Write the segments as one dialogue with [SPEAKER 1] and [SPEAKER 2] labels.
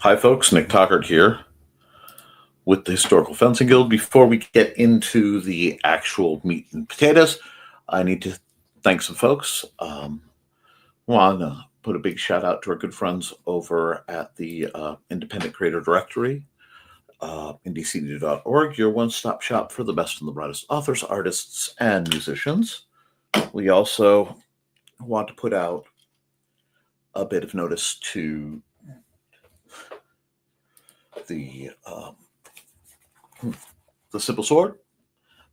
[SPEAKER 1] Hi, folks. Nick Tockert here with the Historical Fencing Guild. Before we get into the actual meat and potatoes, I need to thank some folks. Want to put a big shout out to our good friends over at the Independent Creator Directory, indiecd.org, your one-stop shop for the best and the brightest authors, artists, and musicians. We also want to put out a bit of notice to the Simple Sword,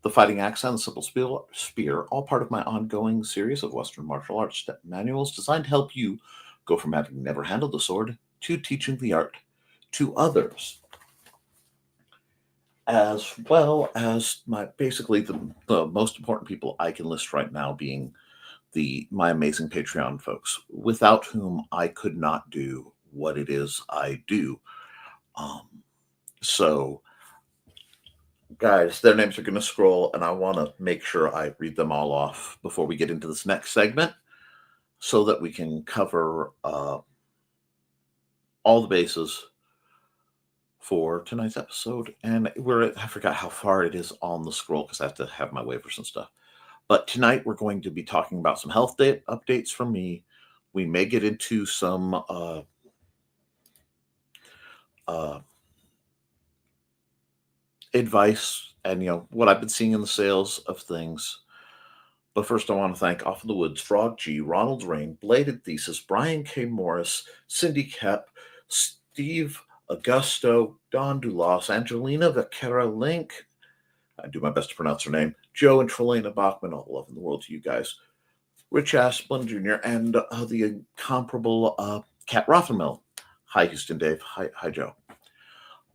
[SPEAKER 1] the Fighting Axe, and the Simple Spear, all part of my ongoing series of Western martial arts step manuals designed to help you go from having never handled the sword to teaching the art to others, as well as basically the most important people I can list right now being my amazing Patreon folks, without whom I could not do what it is I do. So guys, their names are going to scroll, and I want to make sure I read them all off before we get into this next segment so that we can cover all the bases for tonight's episode. And I forgot how far it is on the scroll because I have to have my waivers and stuff. But tonight we're going to be talking about some health updates from me. We may get into some advice and what I've been seeing in the sales of things. But first, I want to thank Off in the Woods, Frog G, Ronald Rain, Bladed Thesis, Brian K. Morris, Cindy Koepp, Steve Augusto, Don Dulas, Angelina Vaquera Link. I do my best to pronounce her name. Joe and Trelena Bachman, all love in the world to you guys. Rich Asplin Jr. and the incomparable Kat Rothermill. Hi, Houston Dave. Hi, Joe.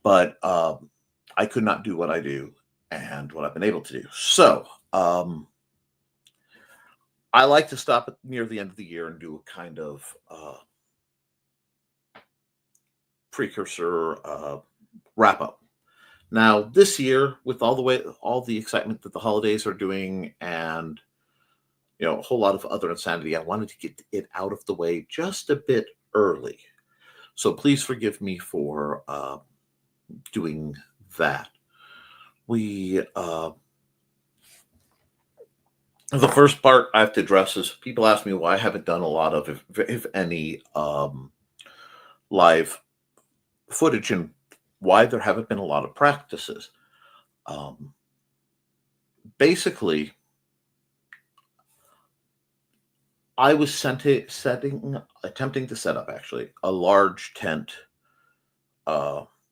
[SPEAKER 1] But I could not do what I do and what I've been able to do. So, I like to stop at near the end of the year and do a kind of precursor wrap up. Now, this year, with all the excitement that the holidays are doing, and a whole lot of other insanity, I wanted to get it out of the way just a bit early. So please forgive me for doing that. The first part I have to address is people ask me why I haven't done a lot of, if any, live footage and why there haven't been a lot of practices. Basically, I was attempting to set up actually a large tent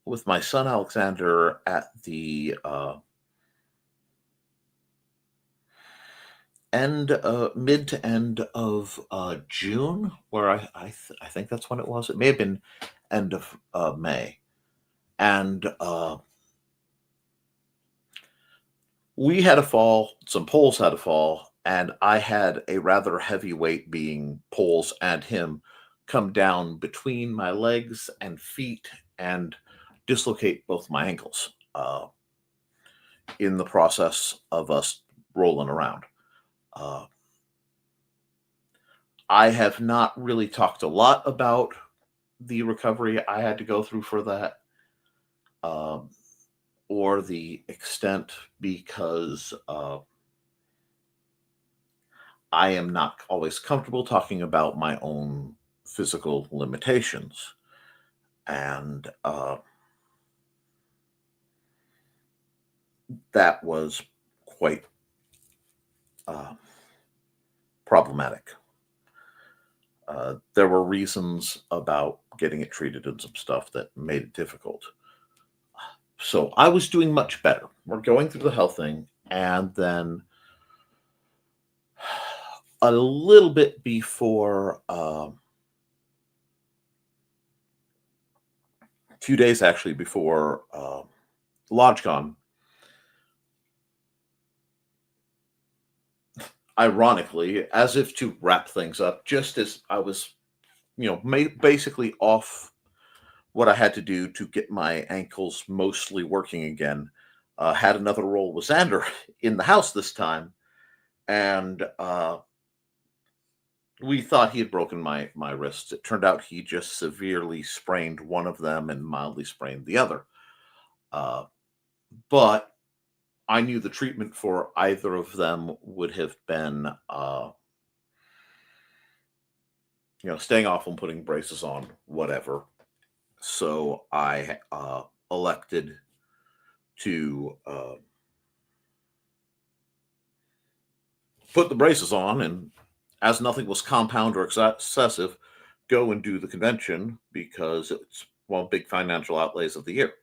[SPEAKER 1] with my son Alexander at the mid to end of June, where I think that's when it was. It may have been end of May, and we had a fall. Some poles had a fall, and I had a rather heavy weight, being poles and him, come down between my legs and feet and dislocate both my ankles in the process of us rolling around. I have not really talked a lot about the recovery I had to go through for that, or the extent, because I am not always comfortable talking about my own physical limitations. And that was quite problematic. There were reasons about getting it treated and some stuff that made it difficult. So I was doing much better. We're going through the health thing, and then a little bit before, a few days actually before LodgeCon, ironically, as if to wrap things up, just as I was, basically off what I had to do to get my ankles mostly working again, had another roll with Xander in the house this time, and we thought he had broken my wrists. It turned out he just severely sprained one of them and mildly sprained the other. Uh, but I knew the treatment for either of them would have been, staying off and putting braces on, whatever. So I elected to put the braces on, and as nothing was compound or excessive, go and do the convention because it's one big financial outlays of the year.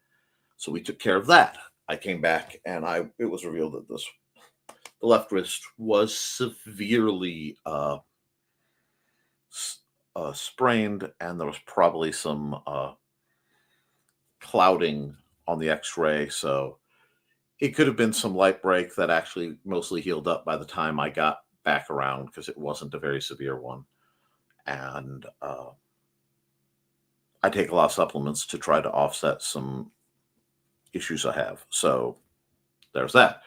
[SPEAKER 1] So we took care of that. I came back and it was revealed that the left wrist was severely sprained, and there was probably some clouding on the X-ray. So it could have been some light break that actually mostly healed up by the time I got back around because it wasn't a very severe one. And I take a lot of supplements to try to offset some issues I have. So there's that.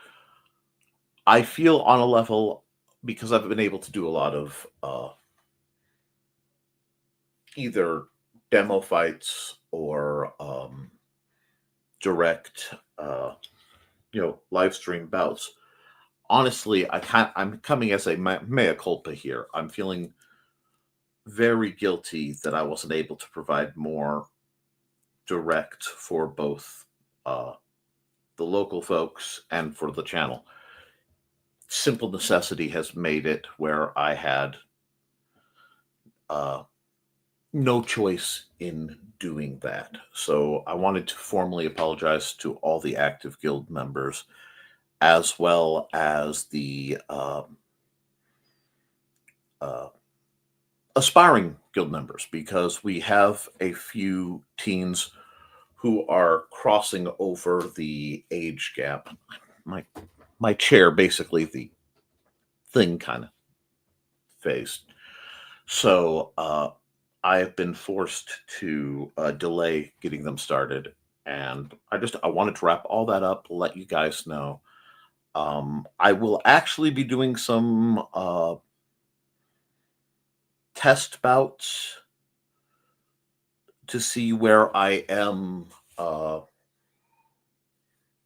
[SPEAKER 1] I feel on a level, because I've been able to do a lot of either demo fights or direct, live stream bouts. Honestly, I'm coming as a mea culpa here. I'm feeling very guilty that I wasn't able to provide more direct for both the local folks and for the channel. Simple necessity has made it where I had no choice in doing that. So I wanted to formally apologize to all the active guild members, as well as the aspiring guild members, because we have a few teens who are crossing over the age gap. My chair, basically the thing kind of phased. So I have been forced to delay getting them started, and I wanted to wrap all that up, let you guys know. I will actually be doing some test bouts to see where I am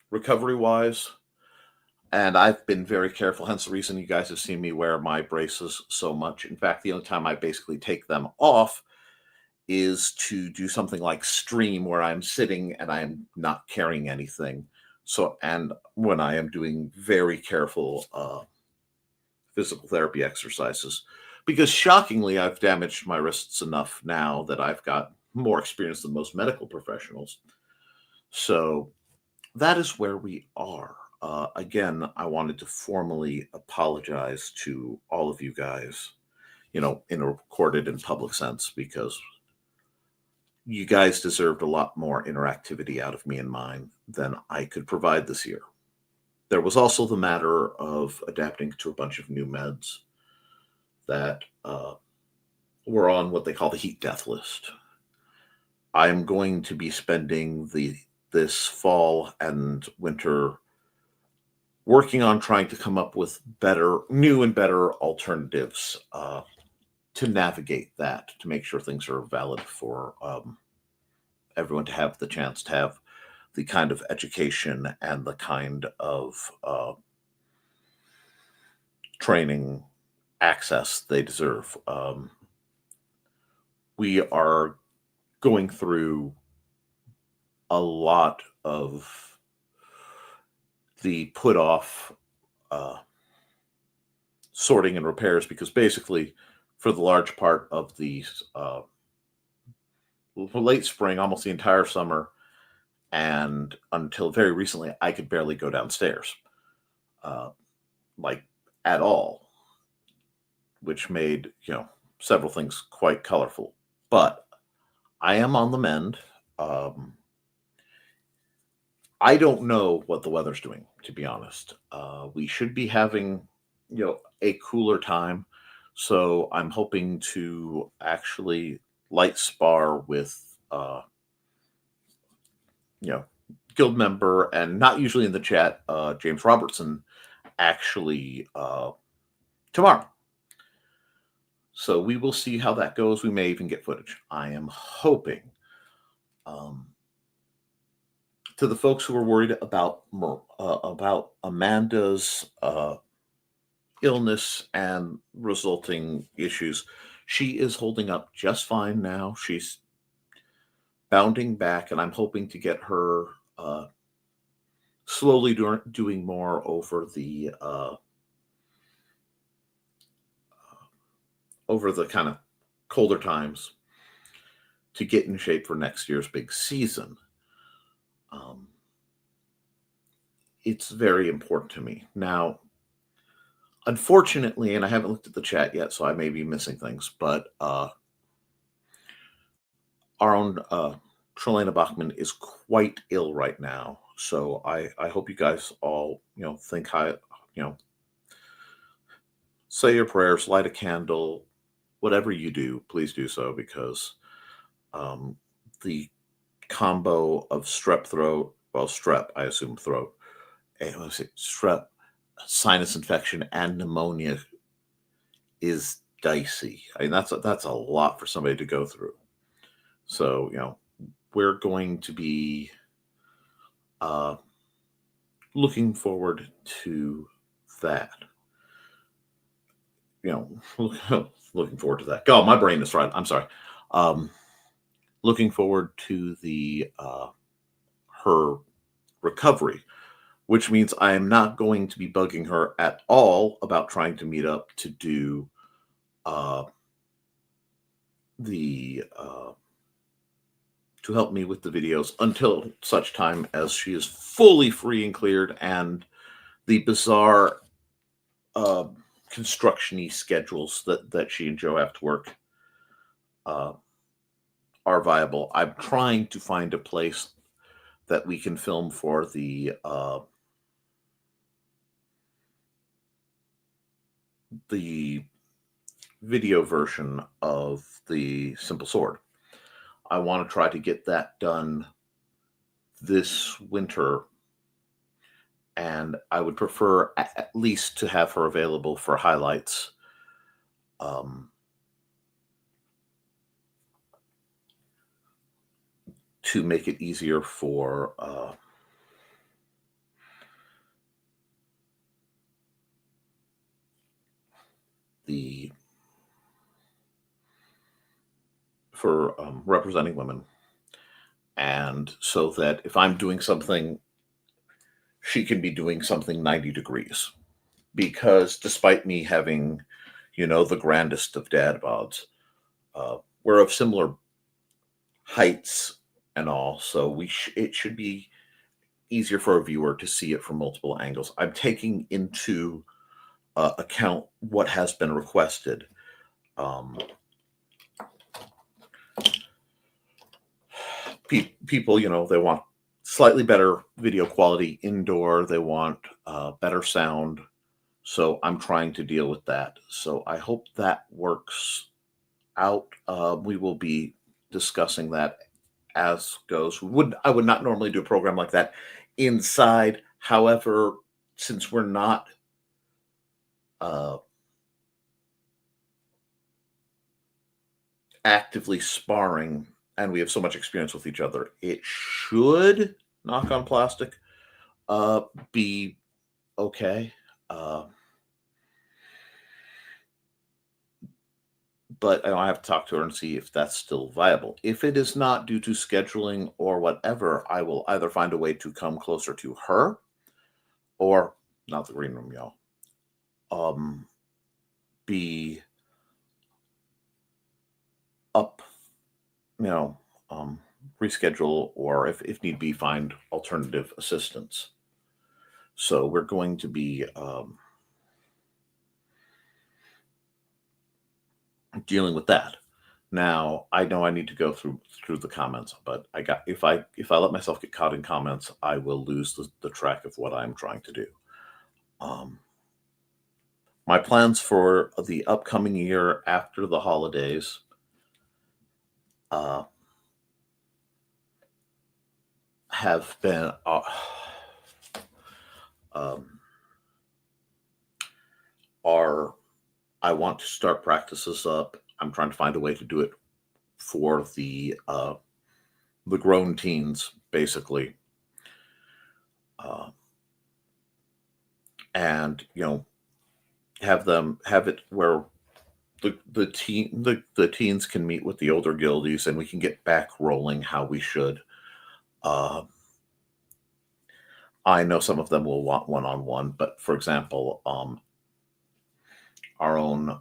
[SPEAKER 1] recovery wise. And I've been very careful, hence the reason you guys have seen me wear my braces so much. In fact, the only time I basically take them off is to do something like stream where I'm sitting and I'm not carrying anything. So, and when I am doing very careful physical therapy exercises, because shockingly, I've damaged my wrists enough now that I've got more experience than most medical professionals. So that is where we are. Again, I wanted to formally apologize to all of you guys, in a recorded and public sense, because you guys deserved a lot more interactivity out of me and mine than I could provide this year. There was also the matter of adapting to a bunch of new meds that were on what they call the heat death list. I'm going to be spending this fall and winter working on trying to come up with new and better alternatives to navigate that, to make sure things are valid for everyone to have the chance to have the kind of education and the kind of training access they deserve. We are going through a lot of the put off sorting and repairs, because basically for the large part of the late spring, almost the entire summer, and until very recently, I could barely go downstairs, like at all, which made, several things quite colorful. But I am on the mend. I don't know what the weather's doing, to be honest. We should be having, a cooler time. So I'm hoping to actually light spar with, guild member, and not usually in the chat, James Robertson, actually tomorrow. So we will see how that goes. We may even get footage. I am hoping. Um, to the folks who are worried about Amanda's illness and resulting issues, she is holding up just fine now. She's bounding back, and I'm hoping to get her slowly doing more over the kind of colder times to get in shape for next year's big season. Um, it's very important to me. Now, unfortunately, and I haven't looked at the chat yet, so I may be missing things, but our own Trelena Bachman is quite ill right now. So I hope you guys all, think high, say your prayers, light a candle, whatever you do, please do so, because the combo of strep throat, well, strep, I assume throat, and let's say strep, sinus infection, and pneumonia is dicey. I mean, that's a lot for somebody to go through. So, we're going to be looking forward to that. Looking forward to that. God, my brain is fried. I'm sorry. Looking forward to the her recovery, which means I am not going to be bugging her at all about trying to meet up to do the to help me with the videos until such time as she is fully free and cleared and the bizarre construction-y schedules that she and Joe have to work are viable. I'm trying to find a place that we can film for the video version of the Simple Sword. I want to try to get that done this winter, and I would prefer at least to have her available for highlights. To make it easier for representing women, and so that if I'm doing something, she can be doing something 90 degrees. Because despite me having, the grandest of dad bods, we're of similar heights and all, so it should be easier for a viewer to see it from multiple angles. I'm taking into account what has been requested. People, they want slightly better video quality indoor. They want better sound. So I'm trying to deal with that. So I hope that works out. We will be discussing that as goes. I would not normally do a program like that inside. However, since we're not actively sparring and we have so much experience with each other, it should, knock on plastic, be okay. But I have to talk to her and see if that's still viable. If it is not due to scheduling or whatever, I will either find a way to come closer to her or, not the green room, y'all, be up, reschedule, or if need be, find alternative assistance. So we're going to be dealing with that. Now, I know I need to go through the comments, but if I let myself get caught in comments, I will lose the track of what I'm trying to do. My plans for the upcoming year after the holidays have been are I want to start practices up. I'm trying to find a way to do it for the grown teens, basically, uh, and have it where the teens can meet with the older guildies, and we can get back rolling how we should. Uh, I know some of them will want one-on-one, but for example, our own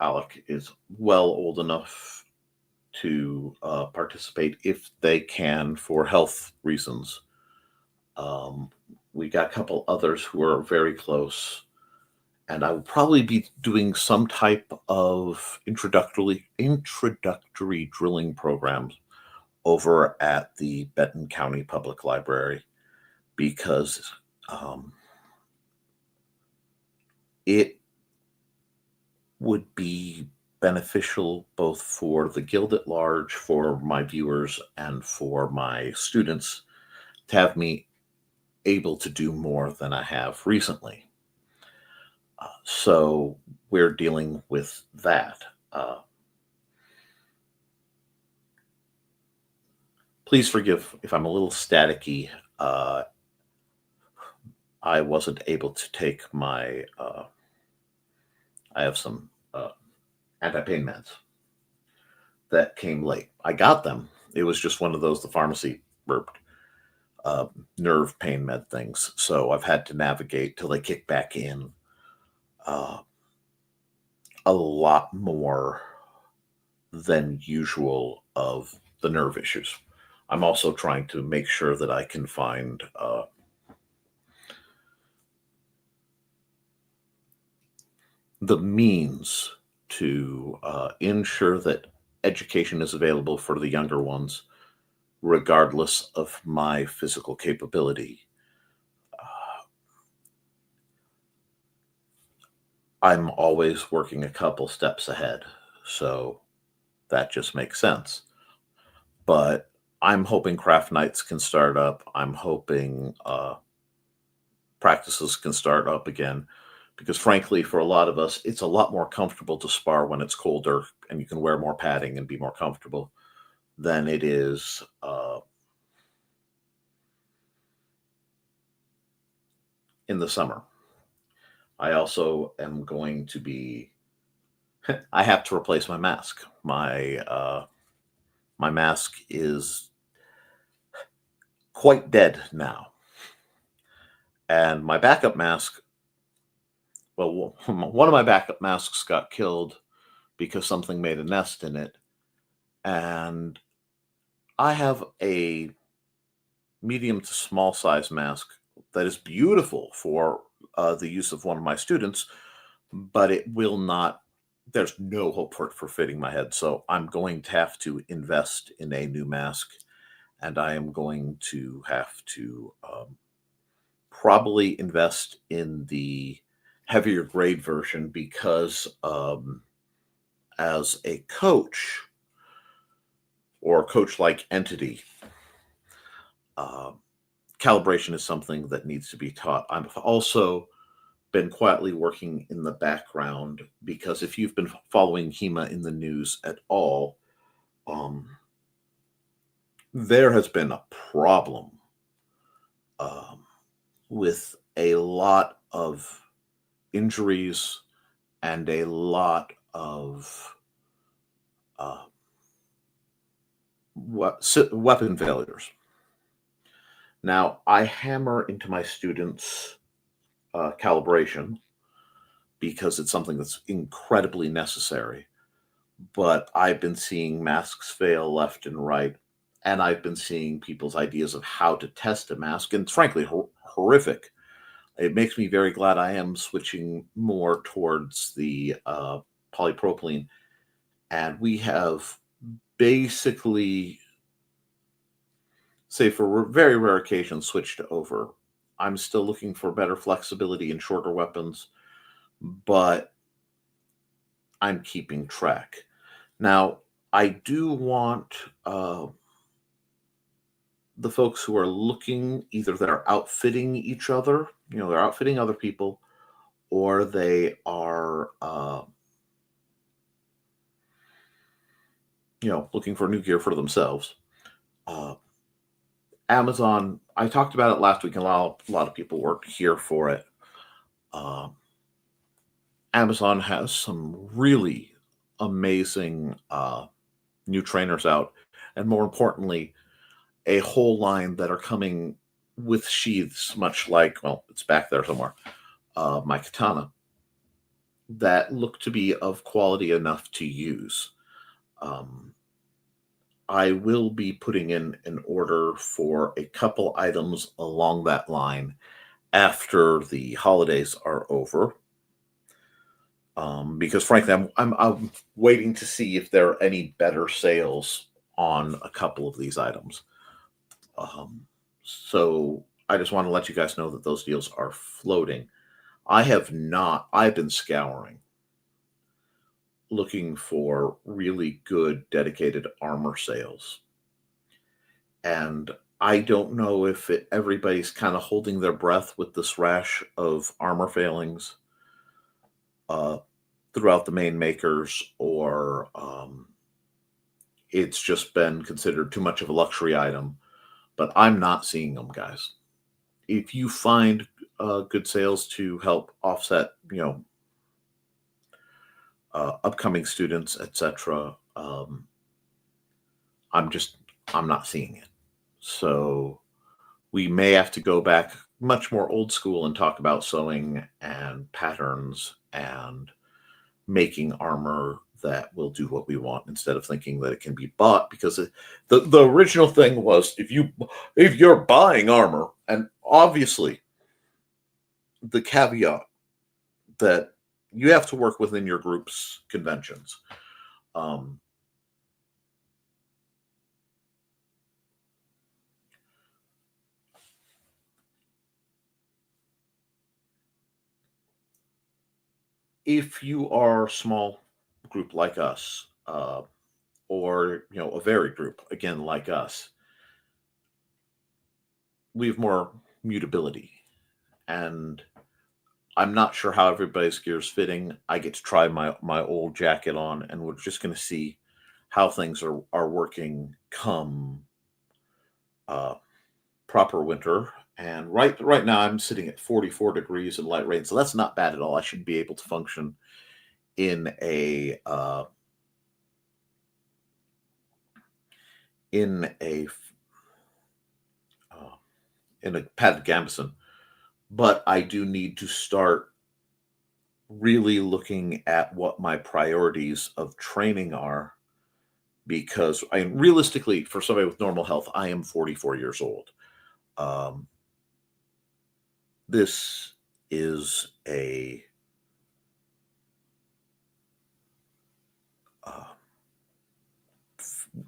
[SPEAKER 1] Alec is well old enough to participate if they can for health reasons. Um, we got a couple others who are very close, and I will probably be doing some type of introductory drilling programs over at the Benton County Public Library because um, it would be beneficial both for the guild at large, for my viewers, and for my students to have me able to do more than I have recently. So we're dealing with that. Please forgive if I'm a little staticky. I wasn't able to take my, I have some anti-pain meds that came late. I got them. It was just one of those, the pharmacy burped, nerve pain med things. So I've had to navigate till they kick back in uh, a lot more than usual of the nerve issues. I'm also trying to make sure that I can find the means to ensure that education is available for the younger ones, regardless of my physical capability. I'm always working a couple steps ahead, so that just makes sense. But I'm hoping craft nights can start up. I'm hoping practices can start up again because frankly for a lot of us it's a lot more comfortable to spar when it's colder and you can wear more padding and be more comfortable than it is in the summer. I also am going to be I have to replace my mask. My mask is quite dead now, and my backup mask, well, one of my backup masks got killed because something made a nest in it. And I have a medium to small size mask that is beautiful for the use of one of my students, but it will not, there's no hope for it for fitting my head. So I'm going to have to invest in a new mask, and I am going to have to probably invest in the heavier grade version because as a coach or coach like entity, uh, calibration is something that needs to be taught. I've also been quietly working in the background because if you've been following HEMA in the news at all, um, there has been a problem um, with a lot of injuries and a lot of uh, weapon failures. Now, I hammer into my students calibration because it's something that's incredibly necessary. But I've been seeing masks fail left and right, and I've been seeing people's ideas of how to test a mask, and it's frankly horrific. It makes me very glad I am switching more towards the polypropylene, and we have basically, say for very rare occasions, switched over. I'm still looking for better flexibility and shorter weapons, but I'm keeping track. Now, I do want the folks who are looking, either they're outfitting each other, they're outfitting other people, or they are looking for new gear for themselves. Uh, Amazon, I talked about it last week, and a lot of people worked here for it. Uh, Amazon has some really amazing new trainers out, and more importantly, a whole line that are coming with sheaths, much like, well, it's back there somewhere, my katana, that look to be of quality enough to use. Um, I will be putting in an order for a couple items along that line after the holidays are over. Because frankly, I'm waiting to see if there are any better sales on a couple of these items. So I just want to let you guys know that those deals are floating. I've been scouring looking for really good dedicated armor sales. And I don't know if everybody's kind of holding their breath with this rash of armor failings uh, throughout the main makers, or it's just been considered too much of a luxury item. But I'm not seeing them, guys. If you find good sales to help offset, upcoming students, etc., I'm just I'm not seeing it. So we may have to go back much more old school and talk about sewing and patterns and making armor that will do what we want, instead of thinking that it can be bought, because the original thing was, if you're buying armor, and obviously the caveat that you have to work within your group's conventions. Um, if you are a small group like us, or a varied group again like us, we have more mutability, and I'm not sure how everybody's gear is fitting. I get to try my old jacket on, and we're just going to see how things are working come uh, proper winter. And right now, I'm sitting at 44 degrees and light rain, so that's not bad at all. I should be able to function in a in a uh, in a padded gambeson. But I do need to start really looking at what my priorities of training are, because realistically, for somebody with normal health, I am 44 years old. Um, this is a uh,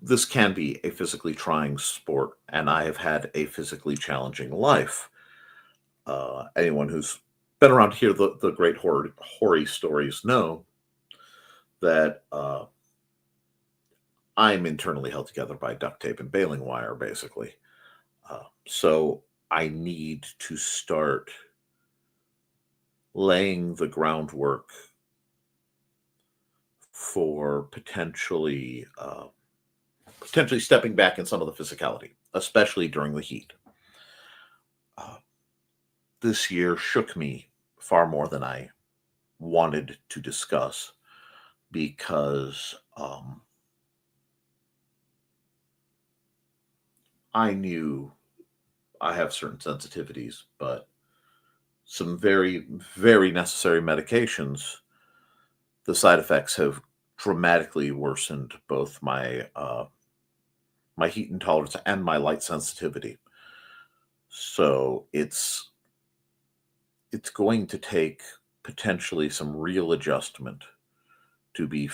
[SPEAKER 1] this can be a physically trying sport, and I have had a physically challenging life. Anyone who's been around here, the great hoary stories, know that I'm internally held together by duct tape and baling wire, basically. So I need to start laying the groundwork for potentially stepping back in some of the physicality, especially during the heat. Uh, this year shook me far more than I wanted to discuss, because I knew I have certain sensitivities, but some very, very necessary medications, the side effects have dramatically worsened both my heat intolerance and my light sensitivity. So it's going to take potentially some real adjustment to be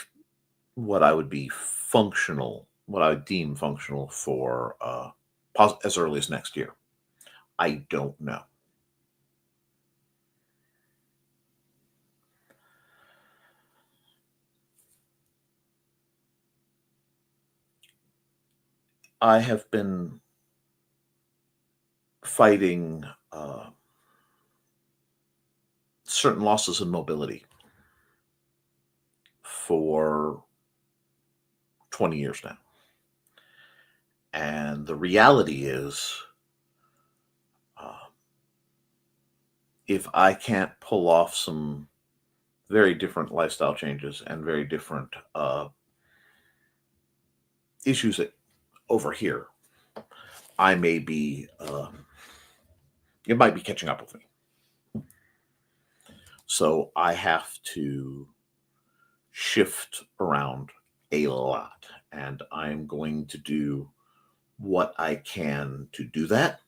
[SPEAKER 1] what I would deem functional for as early as next year. I don't know. I have been fighting certain losses in mobility for 20 years now. And the reality is, if I can't pull off some very different lifestyle changes and very different issues over here, I may be, it might be catching up with me. So I have to shift around a lot, and I'm going to do what I can to do that.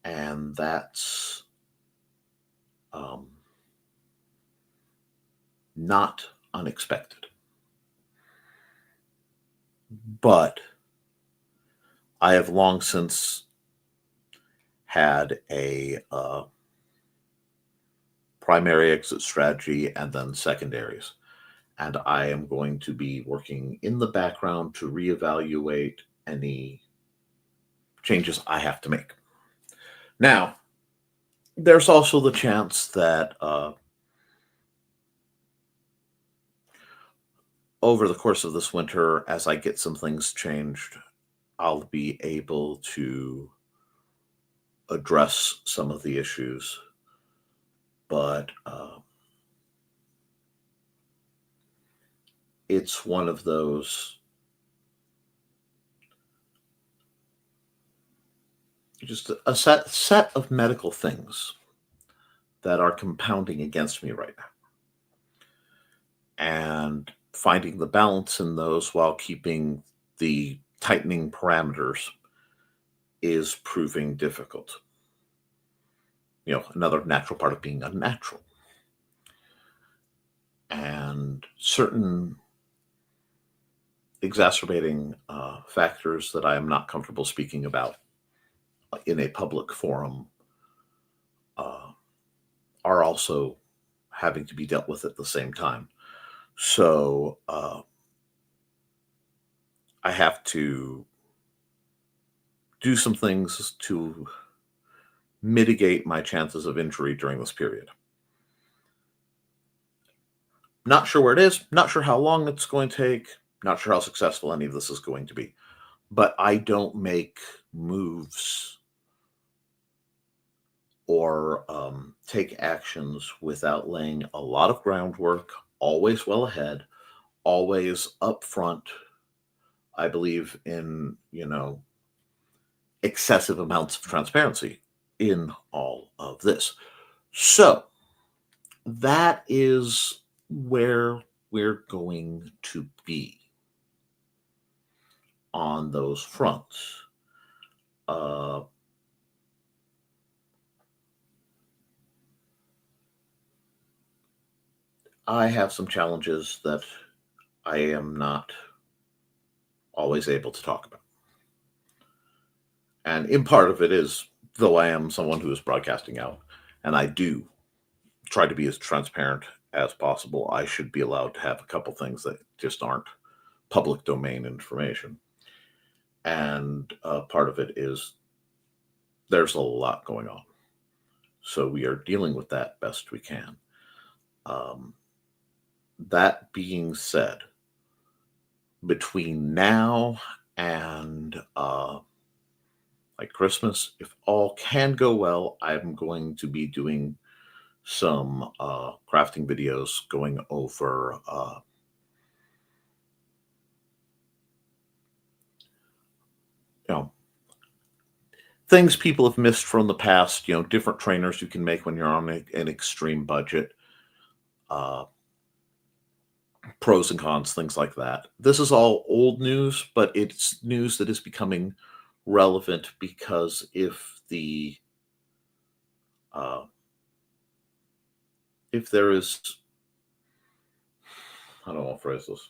[SPEAKER 1] And that's not unexpected. But I have long since had a primary exit strategy and then secondaries. And I am going to be working in the background to reevaluate any changes I have to make. Now, there's also the chance that over the course of this winter, as I get some things changed, I'll be able to address some of the issues. But it's one of those just a set of medical things that are compounding against me right now. And finding the balance in those while keeping the tightening parameters is proving difficult. You know, another natural part of being unnatural. And certain exacerbating factors that I am not comfortable speaking about in a public forum are also having to be dealt with at the same time. So I have to do some things to mitigate my chances of injury during this period. Not sure where it is, not sure how long it's going to take, not sure how successful any of this is going to be. But I don't make moves or take actions without laying a lot of groundwork, always well ahead, always upfront. I believe in, excessive amounts of transparency in all of this. So that is where we're going to be on those fronts. I have some challenges that I am not always able to talk about. And in part of it is, though I am someone who is broadcasting out, and I do try to be as transparent as possible, I should be allowed to have a couple things that just aren't public domain information. And part of it is there's a lot going on. So we are dealing with that best we can. That being said, between now and like Christmas, if all can go well, I'm going to be doing some crafting videos going over things people have missed from the past, different trainers you can make when you're on an extreme budget, pros and cons, things like that. This is all old news, but it's news that is becoming relevant because if there is, I don't know how to phrase this,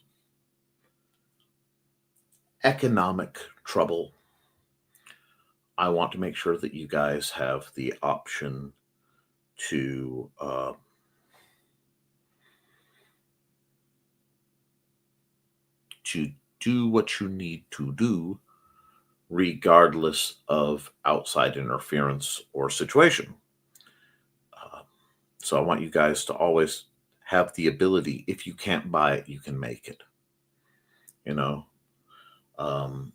[SPEAKER 1] economic trouble, I want to make sure that you guys have the option to do what you need to do, regardless of outside interference or situation. So I want you guys to always have the ability, if you can't buy it, you can make it. You know, um,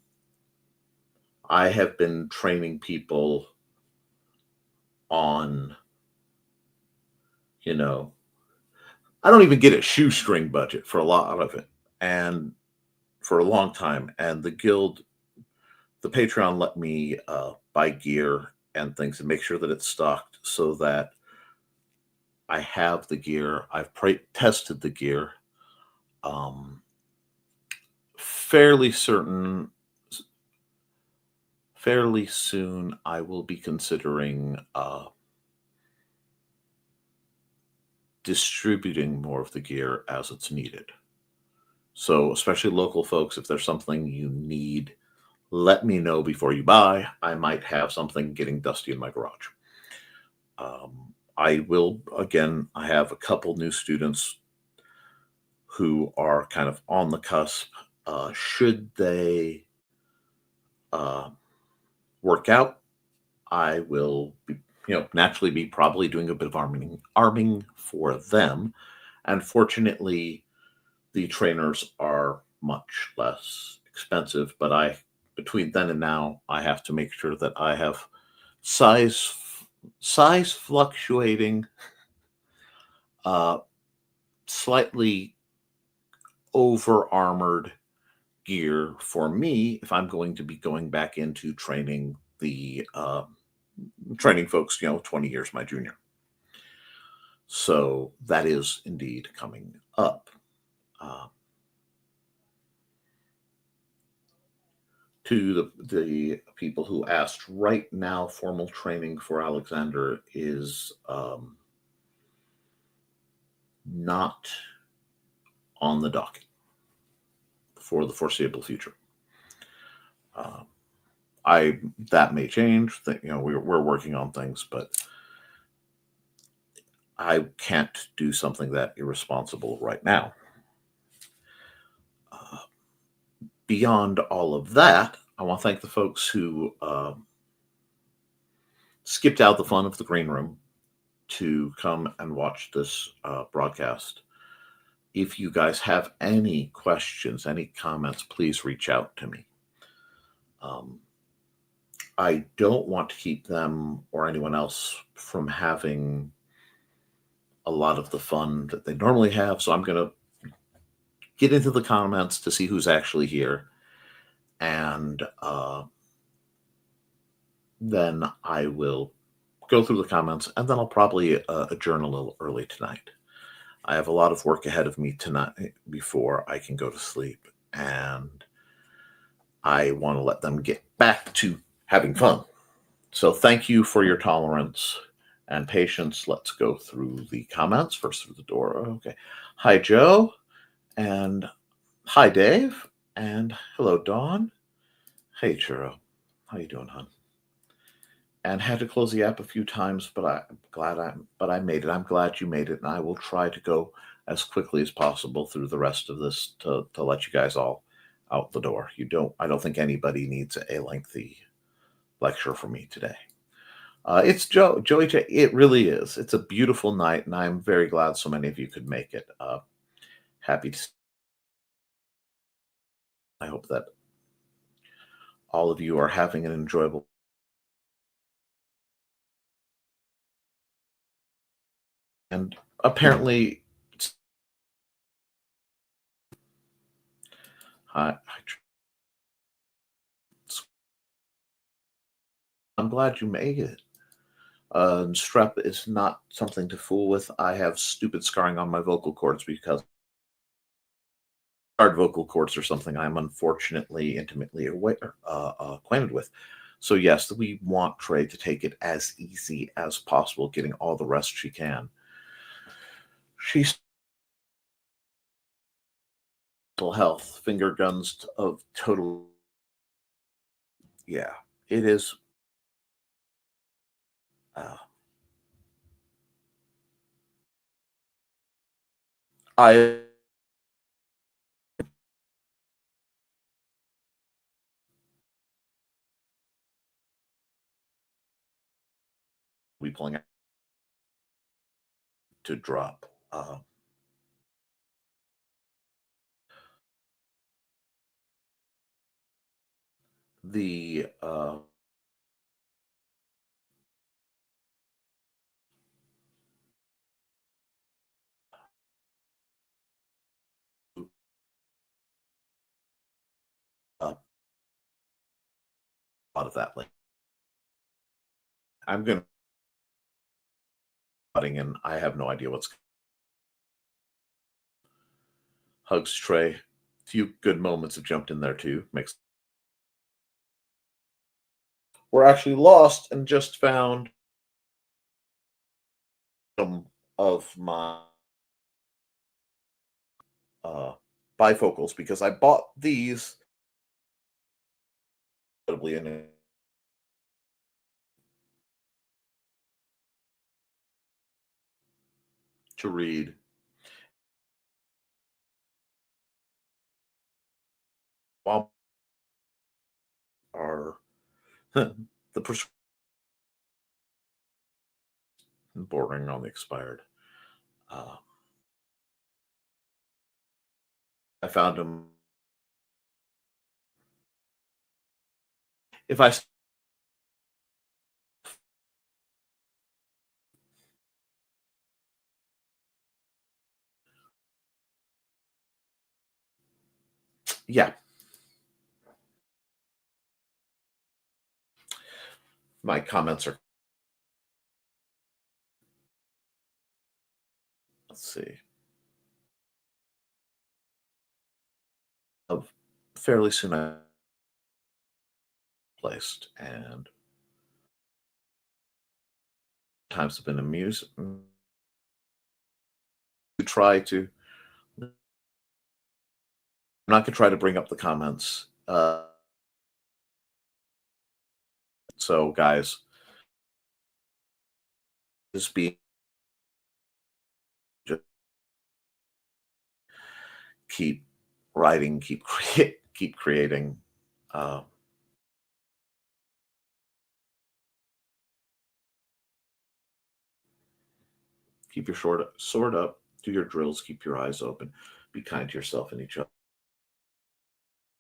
[SPEAKER 1] I have been training people on, you know, I don't even get a shoestring budget for a lot of it, and for a long time. And the Patreon let me buy gear and things and make sure that it's stocked so that I have the gear. I've tested the gear. Um, fairly certain, fairly soon, I will be considering distributing more of the gear as it's needed. So, especially local folks, if there's something you need, let me know before you buy. I might have something getting dusty in my garage. I will, again, I have a couple new students who are kind of on the cusp. Should they uh, work out, I will be, naturally be probably doing a bit of arming for them. And fortunately, the trainers are much less expensive, but between then and now, I have to make sure that I have size size fluctuating, uh, slightly over armored gear for me if I'm going to be going back into training the training folks, 20 years my junior. So that is indeed coming up. Uh, to the people who asked, right now, formal training for Alexander is not on the docket for the foreseeable future. Uh, that may change. We're working on things, but I can't do something that irresponsible right now. Uh, Beyond all of that, I want to thank the folks who skipped out the fun of the green room to come and watch this broadcast. If you guys have any questions, any comments, please reach out to me. I don't want to keep them or anyone else from having a lot of the fun that they normally have. So I'm going to get into the comments to see who's actually here. And then I will go through the comments, and then I'll probably adjourn a little early tonight. I have a lot of work ahead of me tonight before I can go to sleep, and I want to let them get back to having fun. So thank you for your tolerance and patience. Let's go through the comments first through the door. Okay. Hi, Joe, and hi, Dave, and hello, Dawn. Hey, Churro. How you doing, hon? And had to close the app a few times, but I made it. I'm glad you made it, and I will try to go as quickly as possible through the rest of this to let you guys all out the door. I don't think anybody needs a lengthy lecture from me today. It's Joey J. It really is. It's a beautiful night, and I'm very glad so many of you could make it. Happy to. I hope that all of you are having an enjoyable. And apparently, I'm glad you made it. Strep is not something to fool with. I have stupid scarring on my vocal cords because hard vocal cords are something I'm unfortunately intimately acquainted with. So yes, we want Trey to take it as easy as possible, getting all the rest she can. She's mental health, finger guns of total. Yeah, it is. I will be pulling out to drop. the uh, out of that link. I'm going to cutting and I have no idea what's hugs Trey. Few good moments have jumped in there too. Makes we're actually lost and just found some of my uh bifocals because I bought these incredibly in to read while are the bordering on the expired. Uh, I found them. If I yeah, my comments are. Let's see, of fairly soon I placed and times have been amused to try to. I'm not gonna try to bring up the comments. So guys, just be just keep writing, keep creating. Uh, keep your sword up, do your drills, keep your eyes open, be kind to yourself and each other.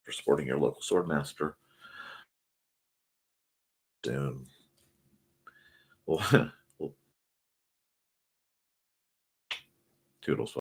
[SPEAKER 1] For supporting your local sword master. Soon, we'll, we'll toodles.